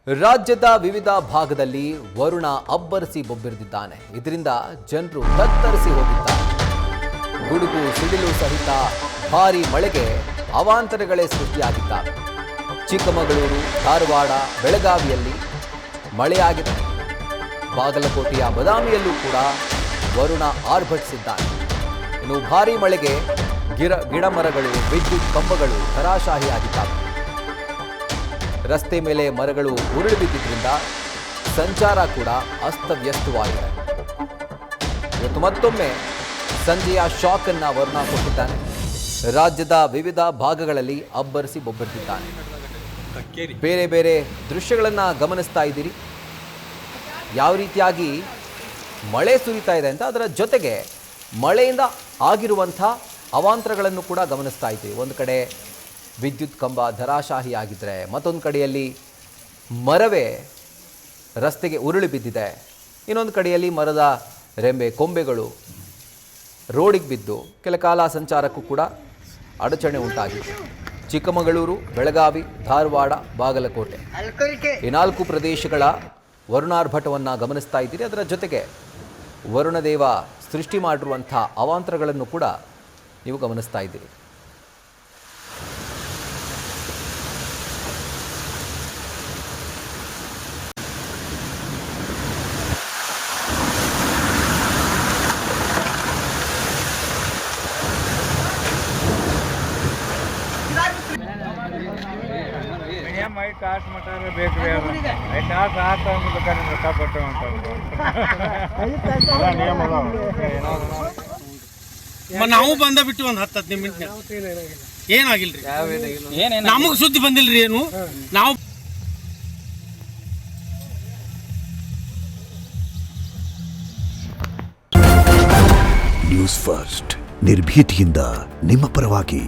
ರಾಜ್ಯದ ವಿವಿಧ ಭಾಗದಲ್ಲಿ ವರುಣ ಅಬ್ಬರಿಸಿ ಬೊಬ್ಬಿರಿದಿದ್ದಾನೆ. ಇದರಿಂದ ಜನರು ತತ್ತರಿಸಿ ಹೋಗಿದ್ದಾರೆ. ಗುಡುಗು ಸಿಡಿಲು ಸಹಿತ ಭಾರೀ ಮಳೆಗೆ ಅವಾಂತರಗಳೇ ಸೃಷ್ಟಿಯಾಗಿದ್ದಾವೆ. ಚಿಕ್ಕಮಗಳೂರು, ಧಾರವಾಡ, ಬೆಳಗಾವಿಯಲ್ಲಿ ಮಳೆಯಾಗಿದೆ. ಬಾಗಲಕೋಟೆಯ ಬದಾಮಿಯಲ್ಲೂ ಕೂಡ ವರುಣ ಆರ್ಭಟಿಸಿದ್ದಾನೆ. ಇನ್ನು ಭಾರೀ ಮಳೆಗೆ ಗಿಡಮರಗಳು, ವಿದ್ಯುತ್ ಕಂಬಗಳು ಧರಾಶಾಹಿಯಾಗಿದ್ದಾವೆ. ರಸ್ತೆ ಮೇಲೆ ಮರಗಳು ಉರುಳಿ ಬಿದ್ದಿದ್ದರಿಂದ ಸಂಚಾರ ಕೂಡ ಅಸ್ತವ್ಯಸ್ತವಾಗಿದೆ. ಇವತ್ತು ಮತ್ತೊಮ್ಮೆ ಸಂಜೆಯ ಶಾಕ್ ಅನ್ನ ವರುಣ ಕೊಟ್ಟಿದ್ದಾನೆ. ರಾಜ್ಯದ ವಿವಿಧ ಭಾಗಗಳಲ್ಲಿ ಅಬ್ಬರಿಸಿ ಬೊಬ್ಬರಿಸಿದ್ದಾನೆ. ಬೇರೆ ಬೇರೆ ದೃಶ್ಯಗಳನ್ನು ಗಮನಿಸ್ತಾ ಇದ್ದೀರಿ. ಯಾವ ರೀತಿಯಾಗಿ ಮಳೆ ಸುರಿತಾ ಇದೆ ಅಂತ, ಅದರ ಜೊತೆಗೆ ಮಳೆಯಿಂದ ಆಗಿರುವಂಥ ಅವಾಂತರಗಳನ್ನು ಕೂಡ ಗಮನಿಸ್ತಾ ಇದ್ದೀವಿ. ಒಂದು ಕಡೆ ವಿದ್ಯುತ್ ಕಂಬ ಧರಾಶಾಹಿಯಾಗಿದ್ದರೆ, ಮತ್ತೊಂದು ಕಡೆಯಲ್ಲಿ ಮರವೇ ರಸ್ತೆಗೆ ಉರುಳಿ ಬಿದ್ದಿದೆ. ಇನ್ನೊಂದು ಕಡೆಯಲ್ಲಿ ಮರದ ರೆಂಬೆ ಕೊಂಬೆಗಳು ರೋಡಿಗೆ ಬಿದ್ದು ಕೆಲ ಕಾಲ ಸಂಚಾರಕ್ಕೂ ಕೂಡ ಅಡಚಣೆ ಉಂಟಾಗಿದೆ. ಚಿಕ್ಕಮಗಳೂರು, ಬೆಳಗಾವಿ, ಧಾರವಾಡ, ಬಾಗಲಕೋಟೆ ಈ 4 ಪ್ರದೇಶಗಳ ವರುಣಾರ್ಭಟವನ್ನು ಗಮನಿಸ್ತಾ ಇದ್ದೀರಿ. ಅದರ ಜೊತೆಗೆ ವರುಣದೇವ ಸೃಷ್ಟಿ ಮಾಡಿರುವಂಥ ಅವಾಂತರಗಳನ್ನು ಕೂಡ ನೀವು ಗಮನಿಸ್ತಾ ಇದ್ದೀರಿ. ಕಾಸು ಮಟ್ಟಾರ ಬೇಕು ರೀ. ಅದು ಕಾಸು ಆತ ಬೇಕಾದ್ರೆ ರೊಕ್ಕ ಕೊಟ್ಟು ನಾವು ಬಂದ ಬಿಟ್ಟು ಒಂದು 10-15 ಮಿನಿಟ್ ಏನಾಗಿಲ್ರಿ. ನಮಗ್ ಸುದ್ದಿ ಬಂದಿಲ್ರಿ ಏನು. ನಾವು ನ್ಯೂಸ್ ಫಸ್ಟ್ ನಿರ್ಭೀತಿಯಿಂದ ನಿಮ್ಮ ಪರವಾಗಿ.